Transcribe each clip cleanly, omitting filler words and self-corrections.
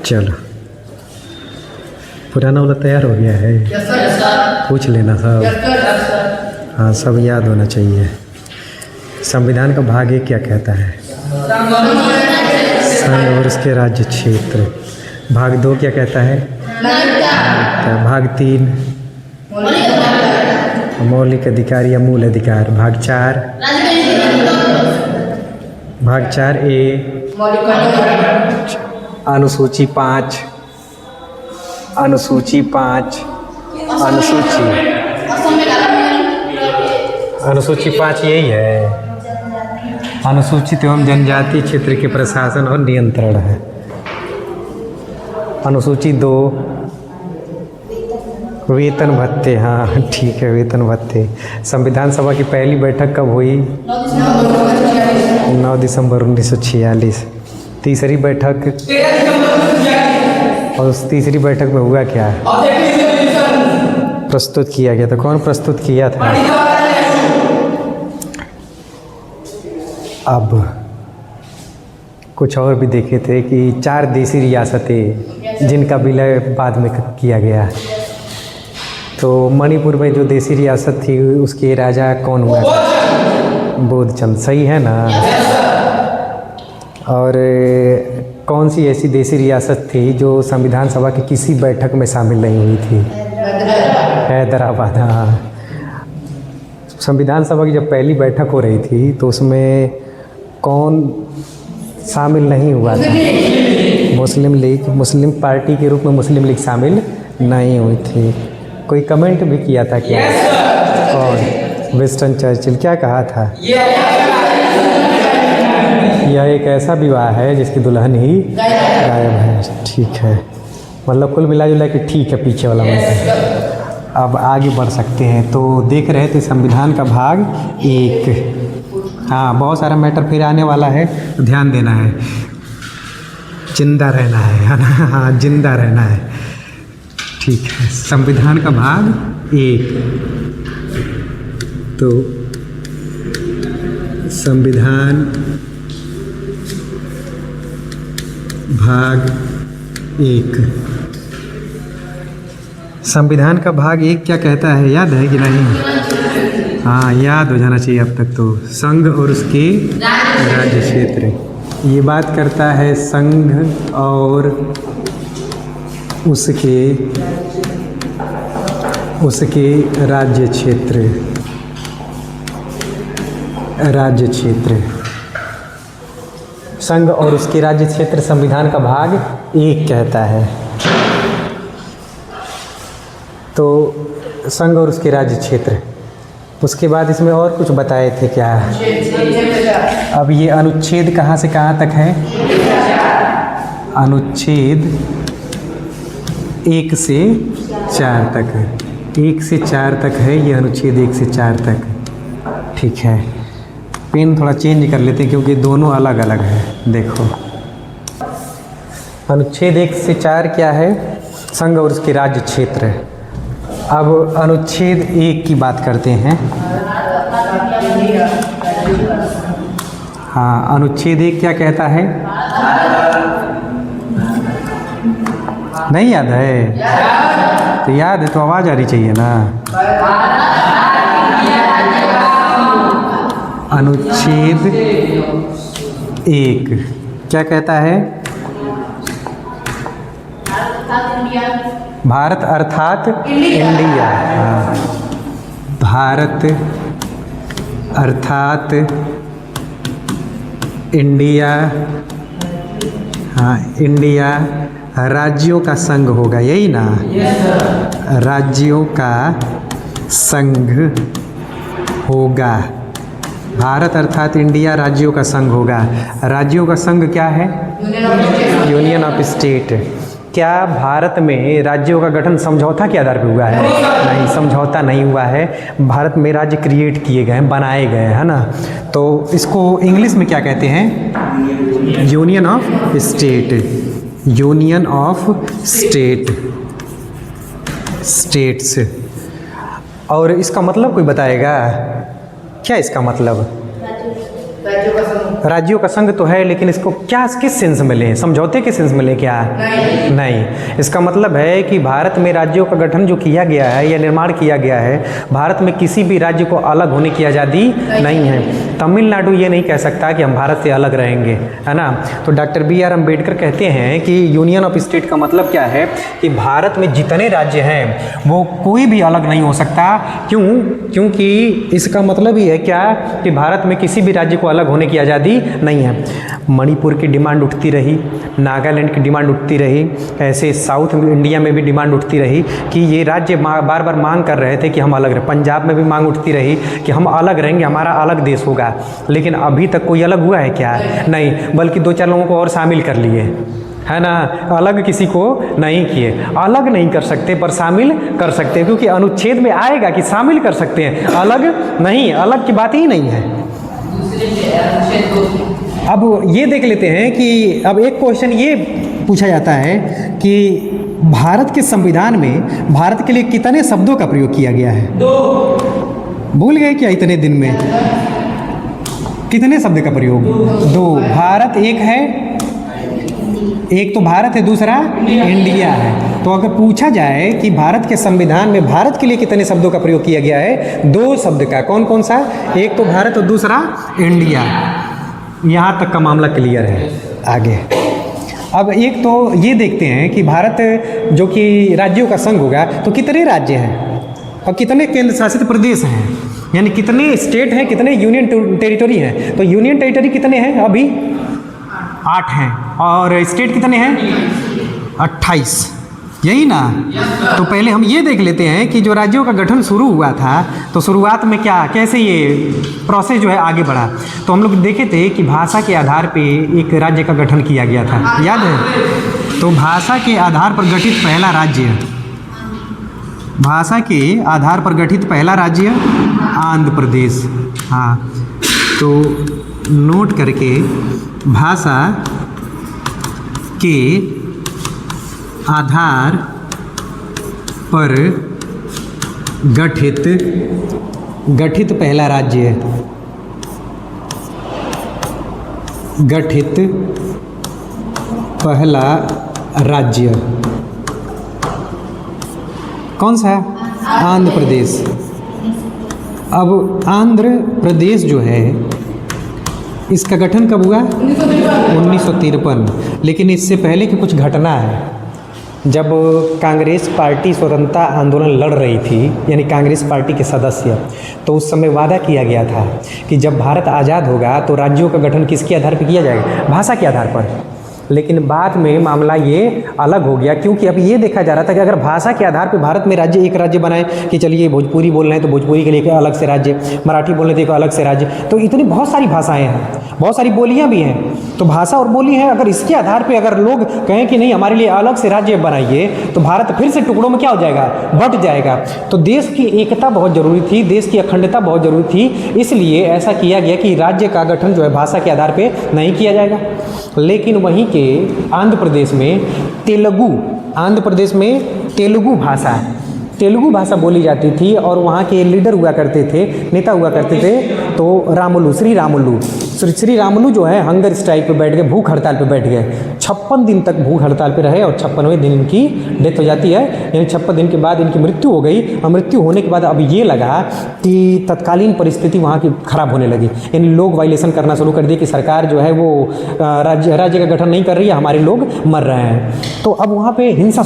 चलो, पुराना वाला तैयार हो गया है, पूछ लेना सब। हाँ, सब याद होना चाहिए। संविधान का भाग 1 क्या कहता है? संघ और उसके राज्य क्षेत्र। भाग 2 क्या कहता है? भाग 3 मौलिक अधिकार या मूल अधिकार। भाग 4 ए अनुसूची 5 अनुसूची अनुसूची 5 यही है, अनुसूचित एवं जनजातीय क्षेत्र के प्रशासन और नियंत्रण है। अनुसूची 2 वेतन भत्ते। हाँ ठीक है, वेतन भत्ते। संविधान सभा की पहली बैठक कब हुई? 9 दिसंबर 1946। तीसरी बैठक, और उस तीसरी बैठक में हुआ क्या? प्रस्तुत किया गया था। कौन प्रस्तुत किया था? अब कुछ और भी देखे थे कि 4 देशी रियासतें जिनका विलय बाद में किया गया। तो मणिपुर में जो देशी रियासत थी उसके राजा कौन हुआ था? बोधचंद। सही है ना? और कौन सी ऐसी देशी रियासत थी जो संविधान सभा की किसी बैठक में शामिल नहीं हुई थी? हैदराबाद। हाँ, संविधान सभा की जब पहली बैठक हो रही थी तो उसमें कौन शामिल नहीं हुआ था? मुस्लिम लीग। मुस्लिम पार्टी के रूप में मुस्लिम लीग शामिल नहीं हुई थी। कोई कमेंट भी किया था क्या? कौन? Winston Churchill. क्या कहा था? यह एक ऐसा विवाह है जिसकी दुल्हन ही गायब है। ठीक है, मतलब कुल मिला जुला के ठीक है पीछे वाला मतलब। अब आगे बढ़ सकते हैं। तो देख रहे थे संविधान का भाग 1। हाँ, बहुत सारा मैटर फिर आने वाला है, तो ध्यान देना है। जिंदा रहना है ना? हाँ, जिंदा रहना है। ठीक है, संविधान का भाग 1। तो संविधान भाग 1। संविधान का भाग 1 क्या कहता है? याद है कि नहीं? हाँ, याद हो जाना चाहिए अब तक तो। संघ और उसके राज्य क्षेत्र। ये बात करता है संघ और उसके राज्य क्षेत्र। राज्य क्षेत्र, संघ और उसके राज्य क्षेत्र संविधान का भाग 1 कहता है। तो संघ और उसके राज्य क्षेत्र। उसके बाद इसमें और कुछ बताए थे क्या? अब ये अनुच्छेद कहाँ से कहाँ तक है? अनुच्छेद 1 से 4 तक है। 1 से 4 तक है ये अनुच्छेद, 1 से 4 तक। ठीक है, पेन थोड़ा चेंज कर लेते हैं क्योंकि दोनों अलग अलग है। देखो, अनुच्छेद 1 से 4 क्या है? संघ और उसके राज्य क्षेत्र। अब अनुच्छेद 1 की बात करते हैं। हाँ, अनुच्छेद 1 क्या कहता है? नहीं याद है? तो याद है तो आवाज़ आ रही चाहिए ना। अनुच्छेद 1 क्या कहता है? भारत अर्थात इंडिया। हाँ, भारत अर्थात इंडिया। हाँ, इंडिया राज्यों का संघ होगा, यही ना? राज्यों का संघ होगा। भारत अर्थात इंडिया राज्यों का संघ होगा। राज्यों का संघ क्या है? Union of state. क्या भारत में राज्यों का गठन समझौता के आधार पर हुआ है? नहीं, समझौता नहीं हुआ है। भारत में राज्य क्रिएट किए गए हैं, बनाए गए हैं, है ना? तो इसको इंग्लिश में क्या कहते हैं? Union of state. Union of state, states. और इसका मतलब कोई बताएगा क्या? इसका मतलब राज्यों का संघ तो है, लेकिन इसको क्या किस सेंस में लें, समझौते के सेंस में लें क्या? नहीं। इसका मतलब है कि भारत में राज्यों का गठन जो किया गया है या निर्माण किया गया है, भारत में किसी भी राज्य को अलग होने की आज़ादी नहीं है। तमिलनाडु ये नहीं कह सकता कि हम भारत से अलग रहेंगे, है ना। तो डॉक्टर बी आर अम्बेडकर कहते हैं कि यूनियन ऑफ स्टेट का मतलब क्या है कि भारत में जितने राज्य हैं वो कोई भी अलग नहीं हो सकता। क्यों? क्योंकि इसका मतलब ही है क्या कि भारत में किसी भी राज्य को अलग होने की आज़ादी नहीं है। मणिपुर की डिमांड उठती रही, नागालैंड की डिमांड उठती रही, ऐसे साउथ इंडिया में भी डिमांड उठती रही कि ये राज्य बार बार मांग कर रहे थे कि हम अलग रहें। पंजाब में भी मांग उठती रही कि हम अलग रहेंगे, हमारा अलग देश होगा। लेकिन अभी तक कोई अलग हुआ है क्या? नहीं, बल्कि 2-4 लोगों को और शामिल कर लिए, है ना। अलग किसी को नहीं किए। अलग नहीं कर सकते पर शामिल कर सकते हैं, क्योंकि अनुच्छेद में आएगा कि शामिल कर सकते हैं, अलग नहीं, अलग की बात ही नहीं है। अब ये देख लेते हैं कि अब एक क्वेश्चन ये पूछा जाता है कि भारत के संविधान में भारत के लिए कितने शब्दों का प्रयोग किया गया है? 2। भूल गए क्या इतने दिन में? कितने शब्द का प्रयोग? 2। भारत एक है, एक तो भारत है, दूसरा इंडिया है। तो अगर पूछा जाए कि भारत के संविधान में भारत के लिए कितने शब्दों का प्रयोग किया गया है? 2 शब्द का। कौन कौन सा? एक तो भारत और दूसरा इंडिया। यहाँ तक का मामला क्लियर है। आगे अब एक तो ये देखते हैं कि भारत जो कि राज्यों का संघ होगा तो कितने राज्य हैं और कितने केंद्र शासित प्रदेश हैं, यानी कितने स्टेट हैं, कितने यूनियन टेरिटरी हैं। तो यूनियन टेरिटरी कितने हैं? अभी 8 हैं। और स्टेट कितने हैं? 28, यही ना। तो पहले हम ये देख लेते हैं कि जो राज्यों का गठन शुरू हुआ था तो शुरुआत में क्या, कैसे ये प्रोसेस जो है आगे बढ़ा। तो हम लोग देखे थे कि भाषा के आधार पे एक राज्य का गठन किया गया था, याद है। तो भाषा के आधार पर गठित पहला राज्य, भाषा के आधार पर गठित पहला राज्य आंध्र प्रदेश। हाँ, तो नोट करके भाषा के आधार पर गठित पहला राज्य, गठित पहला राज्य कौन सा? आंध्र प्रदेश। अब आंध्र प्रदेश जो है इसका गठन कब हुआ? 1953। लेकिन इससे पहले की कुछ घटना है। जब कांग्रेस पार्टी स्वतंत्रता आंदोलन लड़ रही थी, यानी कांग्रेस पार्टी के सदस्य, तो उस समय वादा किया गया था कि जब भारत आज़ाद होगा तो राज्यों का गठन किसके आधार पर किया जाएगा? भाषा के आधार पर। लेकिन बाद में मामला ये अलग हो गया, क्योंकि अब ये देखा जा रहा था कि अगर भाषा के आधार पर भारत में राज्य एक राज्य बनाए कि चलिए भोजपुरी बोल रहे हैं तो भोजपुरी के लिए एक अलग से राज्य, मराठी बोल रहे थे एक अलग से राज्य। तो इतनी बहुत सारी भाषाएं हैं, बहुत सारी बोलियां भी हैं। तो भाषा और बोली है, अगर इसके आधार पे अगर लोग कहें कि नहीं हमारे लिए अलग से राज्य बनाइए तो भारत फिर से टुकड़ों में क्या हो जाएगा? बंट जाएगा। तो देश की एकता बहुत ज़रूरी थी, देश की अखंडता बहुत ज़रूरी थी, इसलिए ऐसा किया गया कि राज्य का गठन जो है भाषा के आधार पे नहीं किया जाएगा। लेकिन वहीं के आंध्र प्रदेश में तेलुगु, आंध्र प्रदेश में तेलुगु भाषा बोली जाती थी और वहाँ के लीडर हुआ करते थे, नेता हुआ करते थे। तो श्री रामुलु जो है हंगर स्ट्राइक पे बैठ गए, भूख हड़ताल पे बैठ गए। 56 दिन तक भूख हड़ताल पे रहे और 56वें दिन इनकी डेथ हो जाती है, यानी 56 दिन के बाद इनकी मृत्यु हो गई। और मृत्यु होने के बाद अब ये लगा कि तत्कालीन परिस्थिति वहाँ की खराब होने लगी, यानी लोग वायलेशन करना शुरू कर दिए कि सरकार जो है वो राज्य का गठन नहीं कर रही है, हमारे लोग मर रहे हैं। तो अब वहाँ पर हिंसा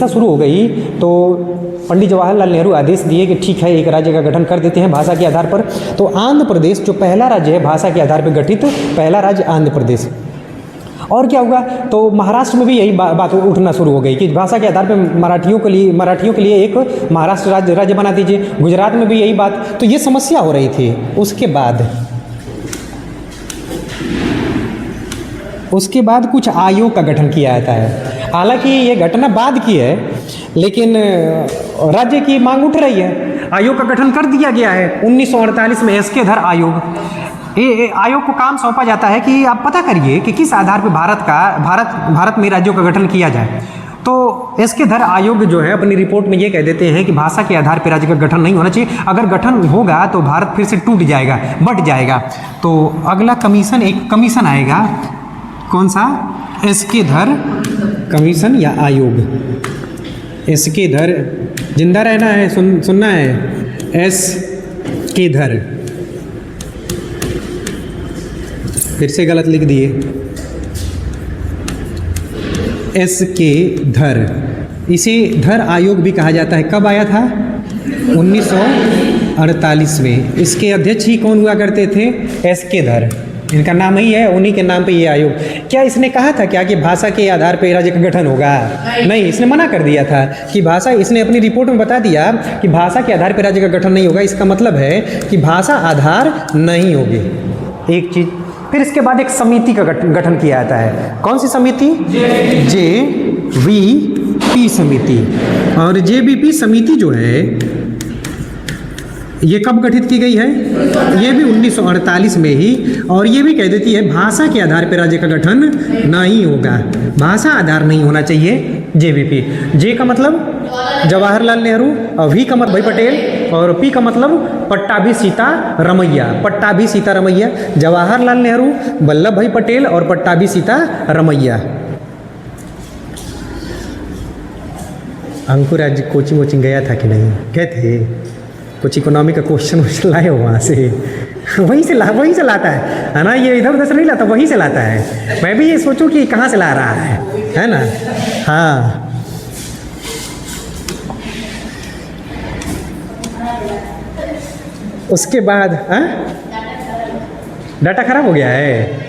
शुरू हो गई। तो पंडित जवाहरलाल नेहरू आदेश दिए कि ठीक है एक राज्य का गठन कर देते हैं भाषा के आधार पर। तो आंध्र प्रदेश जो पहला राज्य है भाषा के आधार पर गठित पहला राज्य आंध्र प्रदेश। और क्या हुआ? तो महाराष्ट्र में भी यही बात उठना शुरू हो गई कि भाषा के आधार पर मराठियों के लिए एक महाराष्ट्र राज्य बना दीजिए। गुजरात में भी यही बात। तो ये समस्या हो रही थी। उसके बाद कुछ आयोग का गठन किया जाता है। हालांकि ये घटना बाद की है, लेकिन राज्य की मांग उठ रही है। आयोग का गठन कर दिया गया है 1948 में, एसके धर आयोग। आयोग को काम सौंपा जाता है कि आप पता करिए कि किस आधार पर भारत में राज्यों का गठन किया जाए। तो इसके धर आयोग जो है अपनी रिपोर्ट में ये कह देते हैं कि भाषा के आधार पर राज्य का गठन नहीं होना चाहिए, अगर गठन होगा तो भारत फिर से टूट जाएगा, बट जाएगा। तो अगला कमीशन, एक कमीशन आएगा, कौन सा? इसके धर कमीशन या आयोग। इसके धर, जिंदा रहना है, सुनना है, एस के धर, फिर से गलत लिख दिए, एस के धर, इसे धर आयोग भी कहा जाता है। कब आया था? 1948 में। इसके अध्यक्ष ही कौन हुआ करते थे? एस के धर, इनका नाम ही है, उन्हीं के नाम पे ये आयोग। क्या इसने कहा था क्या कि भाषा के आधार पर राज्य का गठन होगा? नहीं, इसने मना कर दिया था कि भाषा, इसने अपनी रिपोर्ट में बता दिया कि भाषा के आधार पर राज्य का गठन नहीं होगा। इसका मतलब है कि भाषा आधार नहीं होगी, एक चीज। फिर इसके बाद एक समिति का गठन किया जाता है। कौन सी समिति? JVP समिति। और JVP समिति जो है ये कब गठित की गई है? ये भी 1948 में ही। और ये भी कह देती है भाषा के आधार पर राज्य का गठन नहीं होगा, भाषा आधार नहीं होना चाहिए। JVP, जे का मतलब जवाहरलाल नेहरू, और V का मतलब भाई पटेल, और P का मतलब पट्टाभी सीतारमैया। पट्टाभी सीतारमैया, जवाहरलाल नेहरू, वल्लभ भाई पटेल और पट्टाभी सीतारमैया। अंकुर आज कोचिंग वोचिंग गया था कि नहीं? गए थे? कुछ इकोनॉमी का क्वेश्चन लाए हो वहाँ से? वहीं से लाता है ना, ये इधर उधर से नहीं लाता, वहीं से लाता है। मैं भी ये सोचूं कि कहाँ से ला रहा है ना? हाँ, उसके बाद डाटा खराब हो गया है।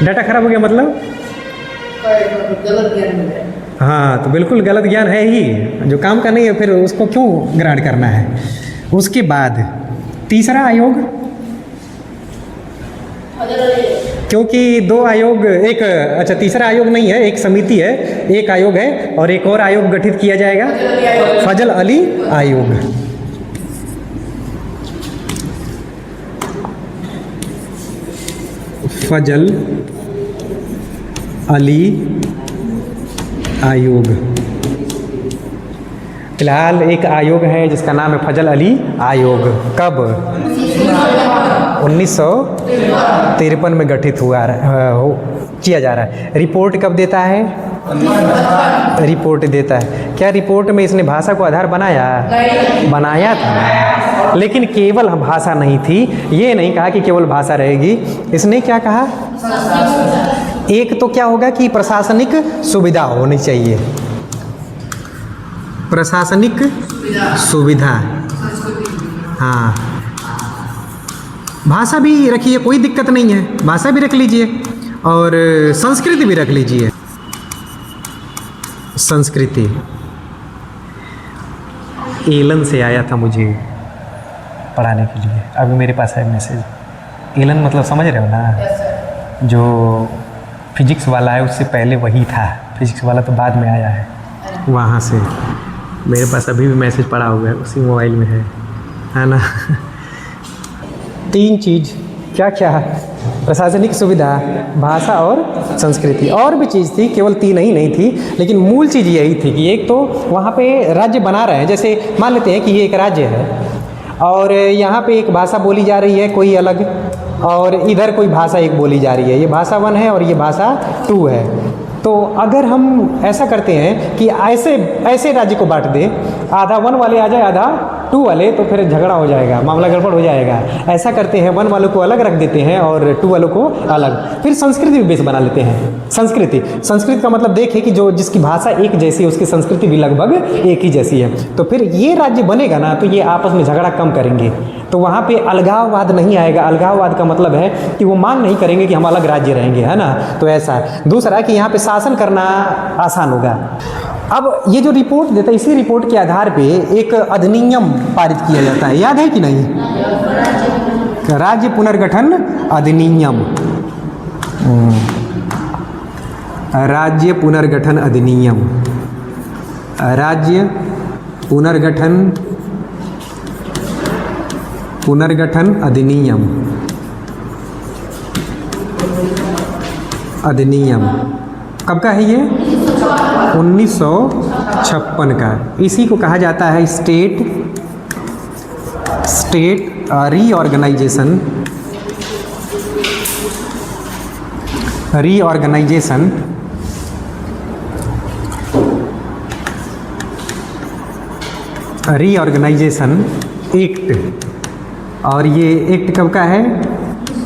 डाटा खराब हो गया मतलब गलत ज्ञान है। हाँ, तो बिल्कुल गलत ज्ञान है ही, जो काम का नहीं है फिर उसको क्यों ग्रहण करना है। उसके बाद तीसरा आयोग, क्योंकि दो आयोग, एक, अच्छा तीसरा आयोग नहीं है, एक समिति है, एक आयोग है, और एक और आयोग गठित किया जाएगा, फजल अली आयोग। फजल अली आयोग। फिलहाल एक आयोग है जिसका नाम है फजल अली आयोग। कब? 1953 में गठित किया जा रहा है। रिपोर्ट कब देता है? रिपोर्ट देता है। क्या रिपोर्ट में इसने भाषा को आधार बनाया था, लेकिन केवल भाषा नहीं थी। ये नहीं कहा कि केवल भाषा रहेगी, इसने क्या कहा? एक तो क्या होगा कि प्रशासनिक सुविधा होनी चाहिए, प्रशासनिक सुविधा। हाँ, भाषा भी रखिए, कोई दिक्कत नहीं है, भाषा भी रख लीजिए और संस्कृति भी रख लीजिए। संस्कृति एलन से आया था मुझे पढ़ाने के लिए, अभी मेरे पास है मैसेज। एलन मतलब समझ रहे हो ना, जो फिजिक्स वाला है उससे पहले वही था, फिजिक्स वाला तो बाद में आया है। वहाँ से मेरे पास अभी भी मैसेज पड़ा हुआ है, उसी मोबाइल में है ना। तीन चीज़ क्या क्या है? प्रशासनिक सुविधा, भाषा और संस्कृति। और भी चीज़ थी, केवल तीन ही नहीं थी, लेकिन मूल चीज़ यही थी कि एक तो वहाँ पे राज्य बना रहे हैं, जैसे मान लेते हैं कि ये एक राज्य है और यहाँ पे एक भाषा बोली जा रही है कोई अलग, और इधर कोई भाषा एक बोली जा रही है, ये भाषा 1 है और ये भाषा 2 है। तो अगर हम ऐसा करते हैं कि ऐसे राज्य को बांट दें, आधा 1 वाले आ जाए, आधा 2 वाले, तो फिर झगड़ा हो जाएगा, मामला गड़बड़ हो जाएगा। ऐसा करते हैं 1 वालों को अलग रख देते हैं और 2 वालों को अलग। फिर संस्कृति भी बेस बना लेते हैं। संस्कृत का मतलब देखें कि जो जिसकी भाषा एक जैसी है उसकी संस्कृति भी लगभग एक ही जैसी है। तो फिर ये राज्य बनेगा ना, तो ये आपस में झगड़ा कम करेंगे, तो वहाँ पे अलगाववाद नहीं आएगा। अलगाववाद का मतलब है कि वो मांग नहीं करेंगे कि हम अलग राज्य रहेंगे, है ना। तो ऐसा दूसरा कि यहाँ पे शासन करना आसान होगा। अब ये जो रिपोर्ट देता है, इसी riपोर्ट के आधार पे एक अधिनियम पारित किया जाता है, याद है कि नहीं? राज्य पुनर्गठन अधिनियम। राज्य पुनर्गठन अधिनियम, राज्य पुनर्गठन अधिनियम। कब का है ये? 1956 का। इसी को कहा जाता है स्टेट रीऑर्गेनाइजेशन एक्ट। और ये एक्ट कब का है?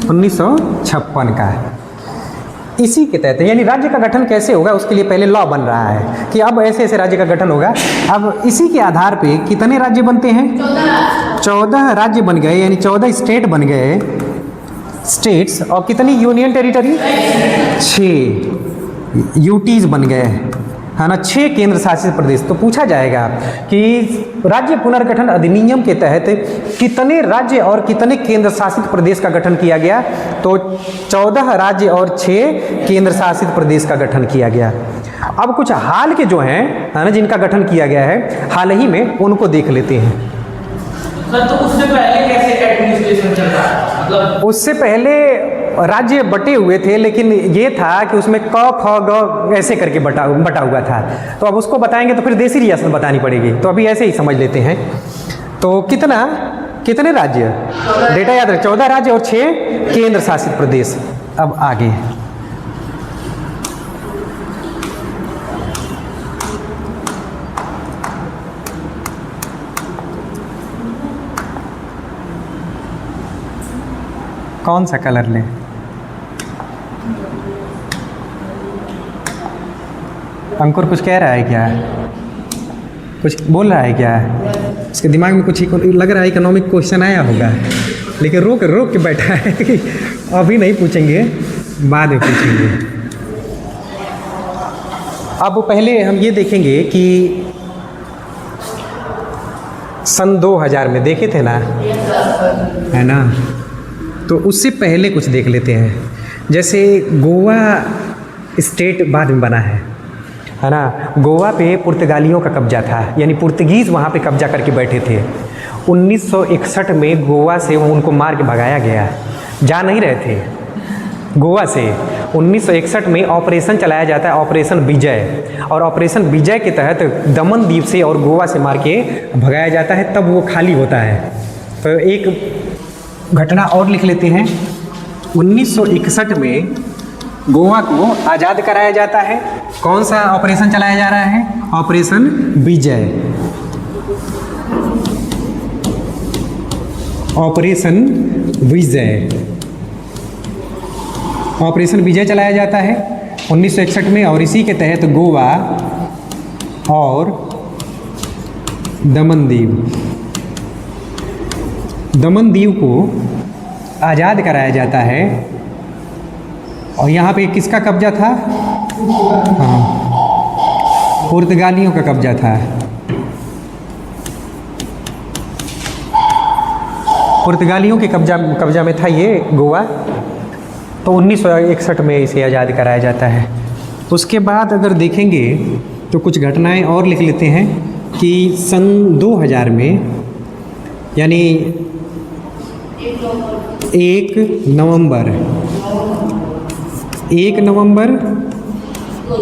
1956 का है। इसी के तहत यानी राज्य का गठन कैसे होगा उसके लिए पहले लॉ बन रहा है कि अब ऐसे ऐसे राज्य का गठन होगा। अब इसी के आधार पे कितने राज्य बनते हैं? 14 राज्य बन गए, यानी 14 स्टेट बन गए, स्टेट्स। और कितनी यूनियन टेरिटरी? 6 यूटीज बन गए, है ना, 6 केंद्र शासित प्रदेश। तो पूछा जाएगा कि राज्य पुनर्गठन अधिनियम के तहत कितने राज्य और कितने केंद्र शासित प्रदेश का गठन किया गया? तो 14 राज्य और 6 केंद्र शासित प्रदेश का गठन किया गया। अब कुछ हाल के जो हैं, है ना, जिनका गठन किया गया है हाल ही में, उनको देख लेते हैं। सर तो उससे पहले कैसे एडमिनिस्ट्रेशन चल रहा है? मतलब उससे पहले राज्य बटे हुए थे, लेकिन ये था कि उसमें क ख ग ऐसे करके बटा हुआ था। तो अब उसको बताएंगे तो फिर देसी रियासत बतानी पड़ेगी, तो अभी ऐसे ही समझ लेते हैं। तो कितने राज्य? डेटा याद रखें, 14 राज्य और 6 केंद्र शासित प्रदेश। अब आगे कौन सा कलर लें? अंकुर कुछ कह रहा है क्या? कुछ बोल रहा है क्या? उसके दिमाग में कुछ लग रहा है, इकोनॉमिक क्वेश्चन आया होगा, लेकिन रोक के बैठा है कि अभी नहीं पूछेंगे, बाद में पूछेंगे। अब पहले हम ये देखेंगे कि सन 2000 में देखे थे ना, है ना, तो उससे पहले कुछ देख लेते हैं। जैसे गोवा स्टेट बाद में बना है ना। गोवा पे पुर्तगालियों का कब्जा था, यानी पुर्तगीज़ वहाँ पे कब्जा करके बैठे थे। 1961 में गोवा से उनको मार के भगाया गया, जा नहीं रहे थे गोवा से। 1961 में ऑपरेशन चलाया जाता है, ऑपरेशन विजय, और ऑपरेशन विजय के तहत दमन द्वीप से और गोवा से मार के भगाया जाता है, तब वो खाली होता है। तो एक घटना और लिख लेते हैं। 1961 में गोवा को आज़ाद कराया जाता है। कौन सा ऑपरेशन चलाया जा रहा है? ऑपरेशन विजय। ऑपरेशन विजय चलाया जाता है 1961 में, और इसी के तहत गोवा और दमन दीव को आज़ाद कराया जाता है। और यहाँ पे किसका कब्जा था? हाँ, पुर्तगालियों का कब्जा था। पुर्तगालियों के कब्जा में था ये गोवा। तो 1961 में इसे आज़ाद कराया जाता है। उसके बाद अगर देखेंगे तो कुछ घटनाएं और लिख लेते हैं कि सन 2000 में, यानी 1 नवंबर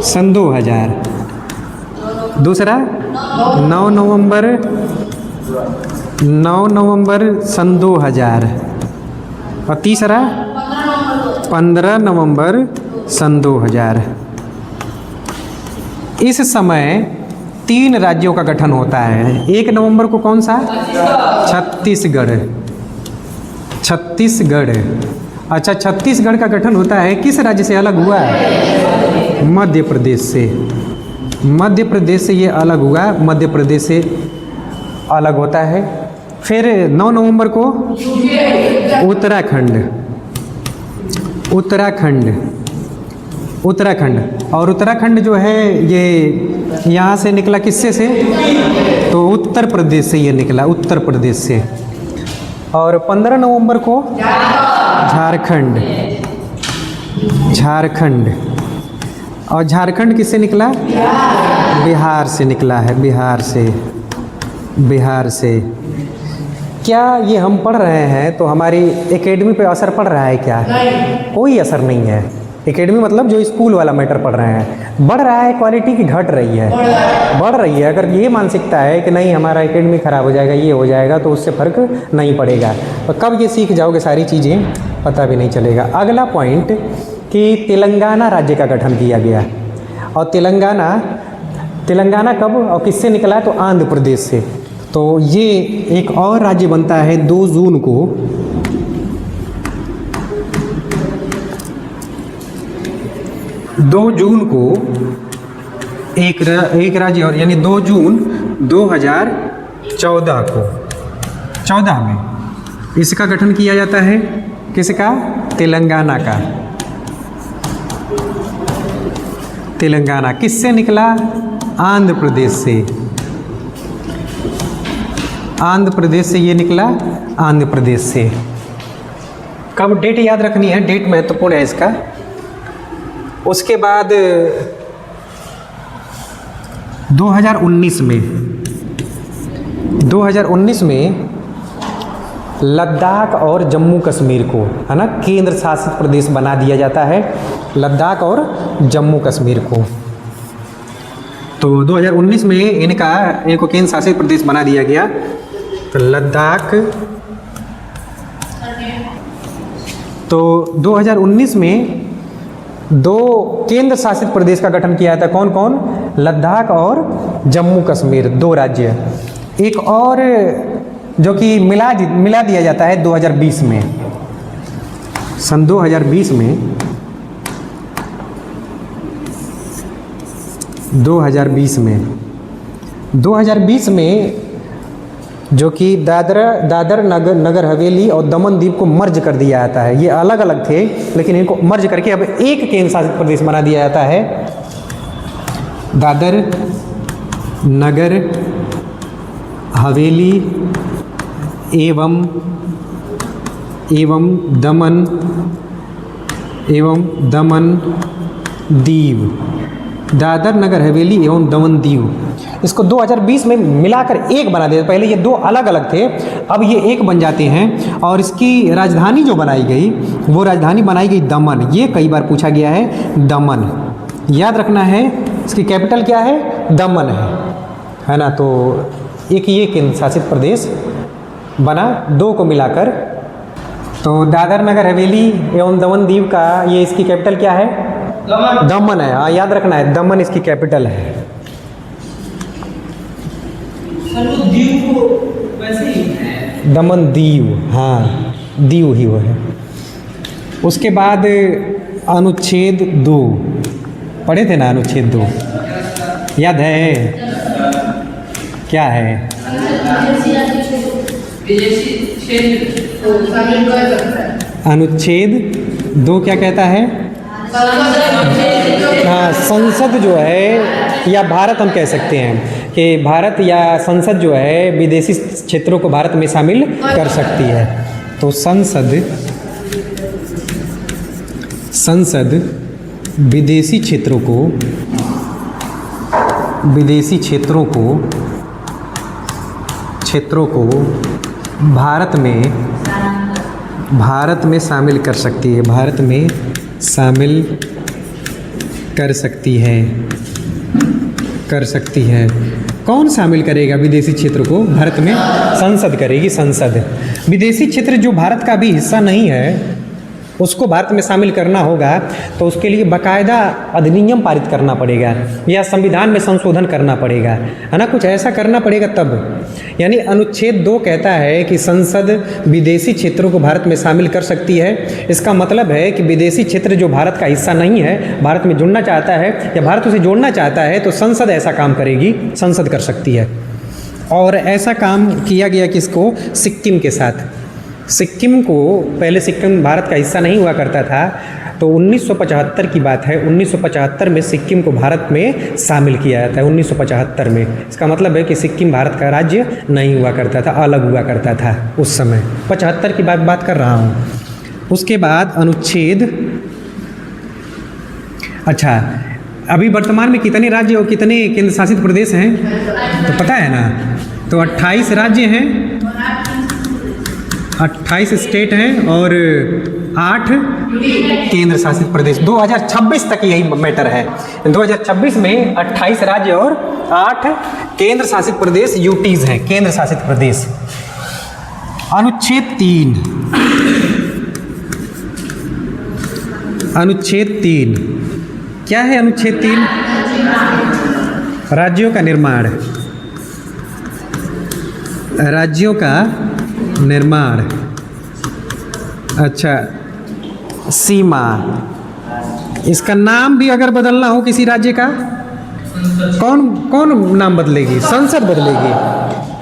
सन 2000, दूसरा 9 नवंबर सन 2000, और तीसरा 15 नवंबर सन 2000। इस समय 3 राज्यों का गठन होता है। 1 नवंबर को कौन सा? छत्तीसगढ़। अच्छा, छत्तीसगढ़ का गठन होता है, किस राज्य से अलग हुआ है? मध्य प्रदेश से ये अलग हुआ, मध्य प्रदेश से अलग होता है। फिर 9 नवंबर को उत्तराखंड, और उत्तराखंड जो है ये यहाँ से निकला, किससे से? तो उत्तर प्रदेश से ये निकला, उत्तर प्रदेश से। और 15 नवंबर को झारखंड, और झारखंड किससे निकला? बिहार से निकला है, बिहार से। क्या ये हम पढ़ रहे हैं तो हमारी एकेडमी पे असर पड़ रहा है क्या? कोई असर नहीं है, एकेडमी मतलब जो स्कूल वाला मैटर पढ़ रहे हैं, बढ़ रहा है क्वालिटी की घट रही है? बढ़ रही है। अगर ये मानसिकता है कि नहीं हमारा एकेडमी ख़राब हो जाएगा, ये हो जाएगा, तो उससे फ़र्क नहीं पड़ेगा। तो कब ये सीख जाओगे सारी चीज़ें, पता भी नहीं चलेगा। अगला पॉइंट कि तेलंगाना राज्य का गठन किया गया, और तेलंगाना कब और किससे निकला? तो आंध्र प्रदेश से। तो ये एक और राज्य बनता है 2 जून को। 2 जून को एक राज्य और, यानी 2 जून 2014 को, 14 में इसका गठन किया जाता है। किसका? तेलंगाना का। तेलंगाना किससे निकला? आंध्र प्रदेश से। आंध्र प्रदेश से ये निकला, आंध्र प्रदेश से। कब? डेट याद रखनी है, डेट महत्वपूर्ण है इसका। उसके बाद 2019 में लद्दाख और जम्मू कश्मीर को, है ना, केंद्र शासित प्रदेश बना दिया जाता है, लद्दाख और जम्मू कश्मीर को। तो 2019 में इनको केंद्र शासित प्रदेश बना दिया गया। तो लद्दाख, तो 2019 में 2 केंद्र शासित प्रदेश का गठन किया था। कौन कौन? लद्दाख और जम्मू कश्मीर, 2 राज्य। एक और जो कि मिला दिया जाता है 2020 में, सन 2020 में, 2020 में जो कि दादर नगर हवेली और दमन दीव को मर्ज कर दिया जाता है। ये अलग अलग थे, लेकिन इनको मर्ज करके अब एक केंद्र शासित प्रदेश बना दिया जाता है। दादर नगर हवेली एवं दमन दीव, दादर नगर हवेली एवं दमन दीव, इसको 2020 में मिलाकर एक बना दिया। पहले ये 2 अलग अलग थे, अब ये एक बन जाते हैं। और इसकी राजधानी जो बनाई गई, वो राजधानी बनाई गई दमन। ये कई बार पूछा गया है, दमन याद रखना है। इसकी कैपिटल क्या है? दमन है ना। तो एक ये केंद्र शासित प्रदेश बना 2 को मिलाकर। तो दादर नगर हवेली एवं दमन दीव का ये इसकी कैपिटल क्या है? दमन है। हाँ, याद रखना है, दमन इसकी कैपिटल है। दीव को वैसे ही है, दमन दीव, हाँ दीव ही वो है। उसके बाद अनुच्छेद 2 पढ़े थे ना, अनुच्छेद 2 याद है? क्या है? अनुच्छेद 2 क्या कहता है? हाँ, संसद जो है, या भारत हम कह सकते हैं कि भारत या संसद जो है विदेशी क्षेत्रों को भारत में शामिल कर सकती है। तो संसद विदेशी क्षेत्रों को भारत में शामिल कर सकती है, भारत में शामिल कर सकती है। कौन शामिल करेगा विदेशी क्षेत्र को भारत में? संसद करेगी, संसद। विदेशी क्षेत्र जो भारत का भी हिस्सा नहीं है उसको भारत में शामिल करना होगा, तो उसके लिए बाकायदा अधिनियम पारित करना पड़ेगा या संविधान में संशोधन करना पड़ेगा, है ना, कुछ ऐसा करना पड़ेगा तब। यानी अनुच्छेद 2 कहता है कि संसद विदेशी क्षेत्रों को भारत में शामिल कर सकती है। इसका मतलब है कि विदेशी क्षेत्र जो भारत का हिस्सा नहीं है, भारत में जुड़ना चाहता है या भारत उसे जोड़ना चाहता है, तो संसद ऐसा काम करेगी, संसद कर सकती है। और ऐसा काम किया गया किसको? सिक्किम के साथ। सिक्किम को, पहले सिक्किम भारत का हिस्सा नहीं हुआ करता था, तो 1975 की बात है, 1975 में सिक्किम को भारत में शामिल किया जाता है। 1975 में, इसका मतलब है कि सिक्किम भारत का राज्य नहीं हुआ करता था, अलग हुआ करता था उस समय। 75 की बात कर रहा हूँ। उसके बाद अनुच्छेद, अच्छा, अभी वर्तमान में कितने राज्य और कितने केंद्र शासित प्रदेश हैं तो पता है ना? तो 28 राज्य हैं, 28 स्टेट हैं और 8 केंद्र शासित प्रदेश। 2026 तक यही मैटर है। 2026 में 28 राज्य और 8 केंद्र शासित प्रदेश यूटीज हैं, केंद्र शासित प्रदेश। अनुच्छेद 3, अनुच्छेद 3 क्या है? अनुच्छेद 3 राज्यों का निर्माण, राज्यों का निर्माण। अच्छा, सीमा, इसका नाम भी अगर बदलना हो किसी राज्य का, कौन कौन नाम बदलेगी? संसद बदलेगी,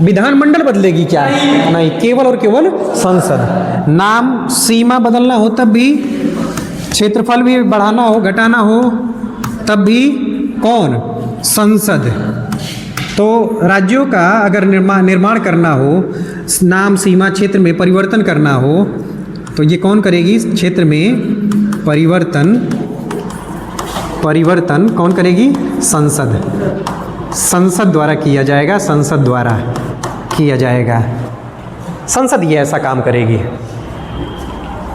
विधानमंडल बदलेगी क्या? नहीं, केवल और केवल संसद। नाम सीमा बदलना हो तब भी, क्षेत्रफल भी बढ़ाना हो घटाना हो तब भी कौन? संसद। तो राज्यों का अगर निर्माण करना हो, नाम सीमा क्षेत्र में परिवर्तन करना हो तो ये कौन करेगी? क्षेत्र में परिवर्तन कौन करेगी? संसद। संसद द्वारा किया जाएगा, संसद द्वारा किया जाएगा। संसद ये ऐसा काम करेगी।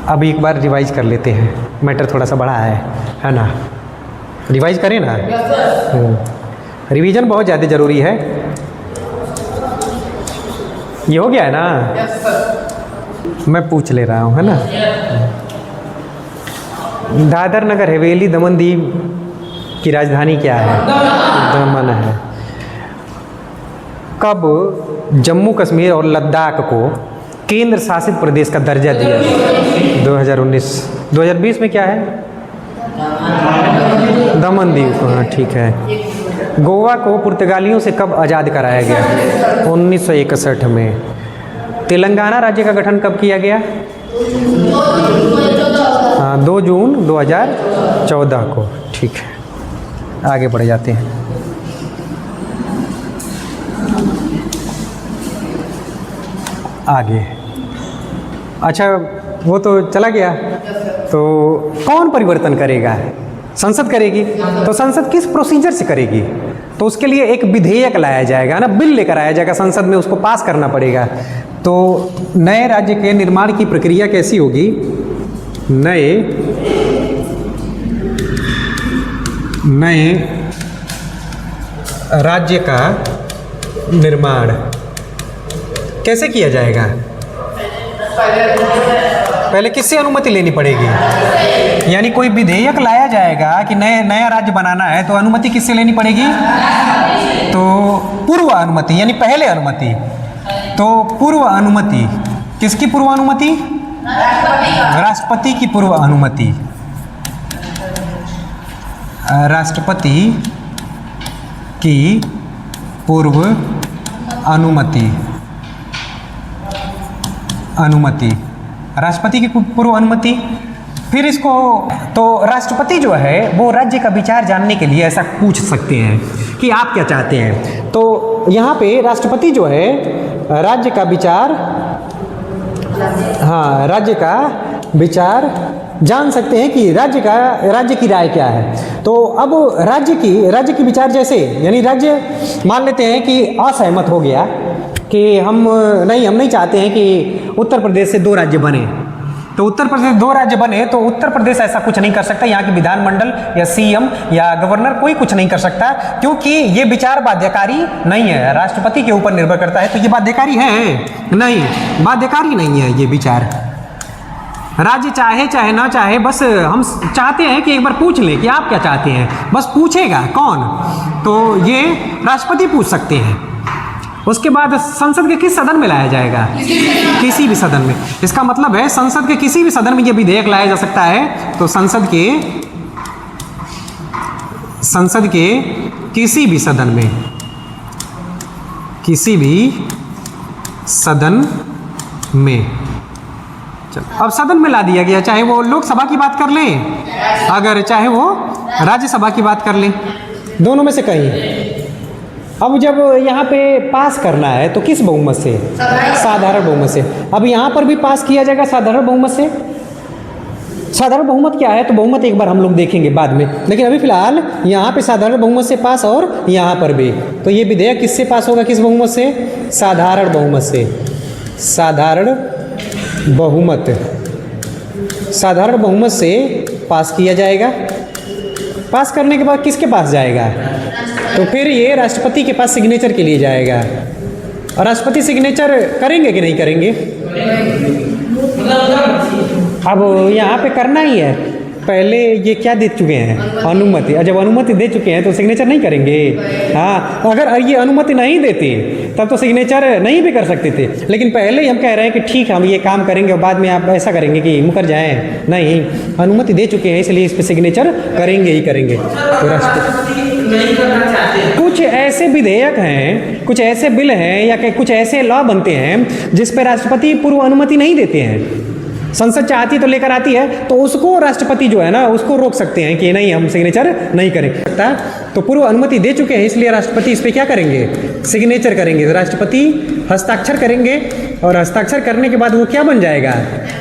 अब एक बार रिवाइज कर लेते हैं, मैटर थोड़ा सा बड़ा है ना? रिवाइज करें ना? रिवीजन बहुत ज़्यादा ज़रूरी है। ये हो गया है ना? मैं पूछ ले रहा हूँ, है ना? दादर नगर हवेली दमन दीव की राजधानी क्या है? दमन है। कब जम्मू कश्मीर और लद्दाख को केंद्र शासित प्रदेश का दर्जा दिया? 2019। 2020 में क्या है? दमन दीव को, हाँ ठीक है। गोवा को पुर्तगालियों से कब आज़ाद कराया गया? 1961 में। तेलंगाना राज्य का गठन कब किया गया? हाँ, 2 जून 2014 को। ठीक है, आगे बढ़ जाते हैं। आगे, अच्छा वो तो चला गया, तो कौन परिवर्तन करेगा? संसद करेगी। तो संसद किस प्रोसीजर से करेगी? तो उसके लिए एक विधेयक लाया जाएगा ना, बिल लेकर आया जाएगा संसद में, उसको पास करना पड़ेगा। तो नए राज्य के निर्माण की प्रक्रिया कैसी होगी? नए राज्य का निर्माण कैसे किया जाएगा? पहले किससे अनुमति लेनी पड़ेगी? यानी कोई विधेयक लाया जाएगा कि नया राज्य बनाना है, तो अनुमति किससे लेनी पड़ेगी? तो पूर्व अनुमति, यानी पहले अनुमति। तो पूर्व अनुमति किसकी? पूर्व अनुमति? राष्ट्रपति की पूर्व अनुमति। राष्ट्रपति की पूर्व अनुमति, राष्ट्रपति की पूर्व अनुमति। फिर इसको, तो राष्ट्रपति जो है वो राज्य का विचार जानने के लिए ऐसा पूछ सकते हैं कि आप क्या चाहते हैं। तो यहाँ पे राष्ट्रपति जो है राज्य का विचार, हाँ, राज्य का विचार जान सकते हैं कि राज्य की राय क्या है। तो अब राज्य की विचार जैसे, यानी राज्य मान लेते हैं कि असहमत हो गया कि हम नहीं चाहते हैं कि उत्तर प्रदेश से 2 राज्य बने। तो उत्तर प्रदेश 2 राज्य बने तो उत्तर प्रदेश ऐसा कुछ नहीं कर सकता, यहाँ की विधानमंडल या सीएम या गवर्नर कोई कुछ नहीं कर सकता, क्योंकि ये विचार बाध्यकारी नहीं है, राष्ट्रपति के ऊपर निर्भर करता है। तो ये बाध्यकारी है नहीं, बाध्यकारी नहीं है ये विचार। राज्य चाहे ना चाहे, बस हम चाहते हैं कि एक बार पूछ लें कि आप क्या चाहते हैं, बस पूछेगा कौन? तो ये राष्ट्रपति पूछ सकते हैं। उसके बाद संसद के किस सदन में लाया जाएगा? किसी भी सदन में। इसका मतलब है संसद के किसी भी सदन में ये विधेयक लाया जा सकता है। तो संसद के किसी भी सदन में, किसी भी सदन में, चलो अब सदन में ला दिया गया, चाहे वो लोकसभा की बात कर लें, अगर चाहे वो राज्यसभा की बात कर लें, दोनों में से कहीं। अब जब यहाँ पे पास करना है तो किस बहुमत से? साधारण बहुमत से। अब यहाँ पर भी पास किया जाएगा साधारण बहुमत से। साधारण बहुमत क्या है तो बहुमत एक बार हम लोग देखेंगे बाद में, लेकिन अभी फिलहाल यहाँ पे साधारण बहुमत से पास, और यहाँ पर भी। तो ये विधेयक किससे पास होगा? किस बहुमत से? साधारण बहुमत से। साधारण बहुमत साधारण बहुमत से पास किया जाएगा। पास करने के बाद किसके पास जाएगा? तो फिर ये राष्ट्रपति के पास सिग्नेचर के लिए जाएगा। और राष्ट्रपति सिग्नेचर करेंगे कि नहीं करेंगे? अब यहाँ पे करना ही है। पहले ये क्या दे चुके हैं? अनुमति। और जब अनुमति दे चुके हैं तो सिग्नेचर नहीं करेंगे? हाँ, अगर ये अनुमति नहीं देते तब तो सिग्नेचर नहीं भी कर सकते थे। लेकिन पहले ही हम कह रहे हैं कि ठीक, हम ये काम करेंगे और बाद में आप ऐसा करेंगे कि मुकर जाएं। नहीं, अनुमति दे चुके हैं इसलिए इस पर सिग्नेचर करेंगे ही करेंगे। तो राष्ट्रपति नहीं करना चाहते। कुछ ऐसे विधेयक हैं, कुछ ऐसे बिल हैं या कुछ ऐसे लॉ बनते हैं जिस पर राष्ट्रपति पूर्व अनुमति नहीं देते हैं। संसद चाहती तो लेकर आती है, तो उसको राष्ट्रपति जो है ना उसको रोक सकते हैं कि नहीं, हम सिग्नेचर नहीं करेंगे। तो पूर्व अनुमति दे चुके हैं इसलिए राष्ट्रपति इस पर क्या करेंगे? सिग्नेचर करेंगे। राष्ट्रपति हस्ताक्षर करेंगे और हस्ताक्षर करने के बाद वो क्या बन जाएगा?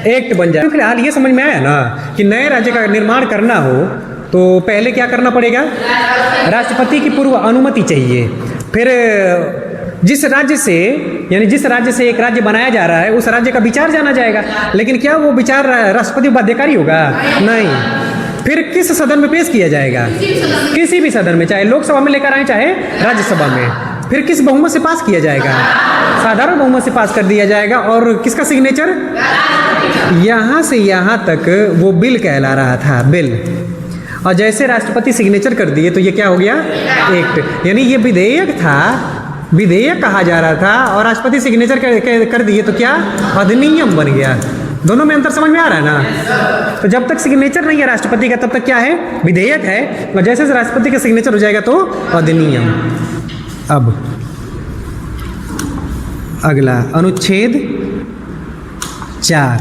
एक्ट बन जाएगा। फिलहाल ये समझ में आया ना कि नए राज्य का निर्माण करना हो तो पहले क्या करना पड़ेगा? राष्ट्रपति की पूर्व अनुमति चाहिए। फिर जिस राज्य से, यानी जिस राज्य से एक राज्य बनाया जा रहा है उस राज्य का विचार जाना जाएगा। लेकिन क्या वो विचार राष्ट्रपति बाध्यकारी होगा? नहीं। फिर किस सदन में पेश किया जाएगा? किसी भी सदन में, चाहे लोकसभा में लेकर आए चाहे राज्यसभा में। फिर किस बहुमत से पास किया जाएगा? साधारण बहुमत से पास कर दिया जाएगा। और किसका सिग्नेचर? यहाँ से यहाँ तक वो बिल कहला रहा था, बिल। और जैसे राष्ट्रपति सिग्नेचर कर दिए तो ये क्या हो गया? एक्ट। यानी ये विधेयक था, विधेयक कहा जा रहा था, और राष्ट्रपति सिग्नेचर कर दिए तो क्या? अधिनियम बन गया। दोनों में अंतर समझ में आ रहा है ना? तो जब तक सिग्नेचर नहीं है राष्ट्रपति का तब तक क्या है? विधेयक है। और जैसे राष्ट्रपति का सिग्नेचर हो जाएगा तो अधिनियम। अब अगला अनुच्छेद 4।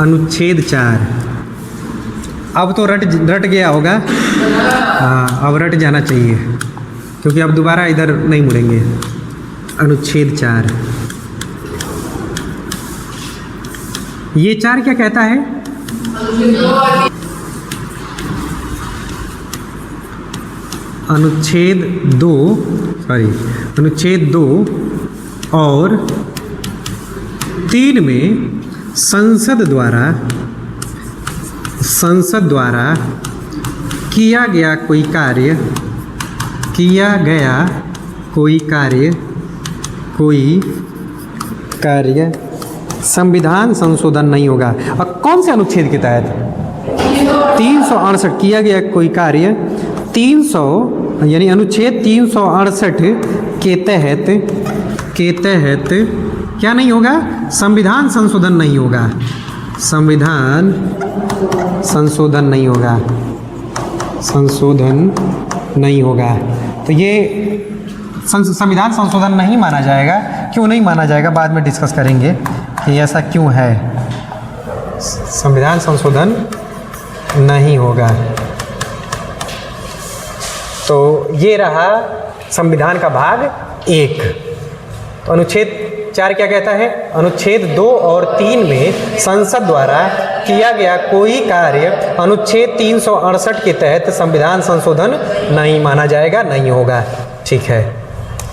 अनुच्छेद 4 अब तो रट गया होगा। हाँ, अब रट जाना चाहिए क्योंकि अब दोबारा इधर नहीं मुड़ेंगे। अनुच्छेद 4, ये 4 क्या कहता है? अनुच्छेद 2 और 3 में संसद द्वारा किया गया कोई कार्य संविधान संशोधन नहीं होगा। और कौन से अनुच्छेद के तहत? 368 किया गया कोई कार्य 300 यानी अनुच्छेद 368 के तहत क्या नहीं होगा? संविधान संशोधन नहीं होगा। संविधान संशोधन नहीं होगा। तो ये संविधान संशोधन नहीं माना जाएगा। क्यों नहीं माना जाएगा बाद में डिस्कस करेंगे कि ऐसा क्यों है। संविधान संशोधन नहीं होगा। तो ये रहा संविधान का भाग 1। तो अनुच्छेद 4 क्या कहता है? अनुच्छेद 2 और 3 में संसद द्वारा किया गया कोई कार्य अनुच्छेद 368 के तहत संविधान संशोधन नहीं माना जाएगा, नहीं होगा। ठीक है।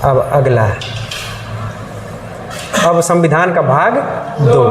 अब अगला, अब संविधान का भाग 2।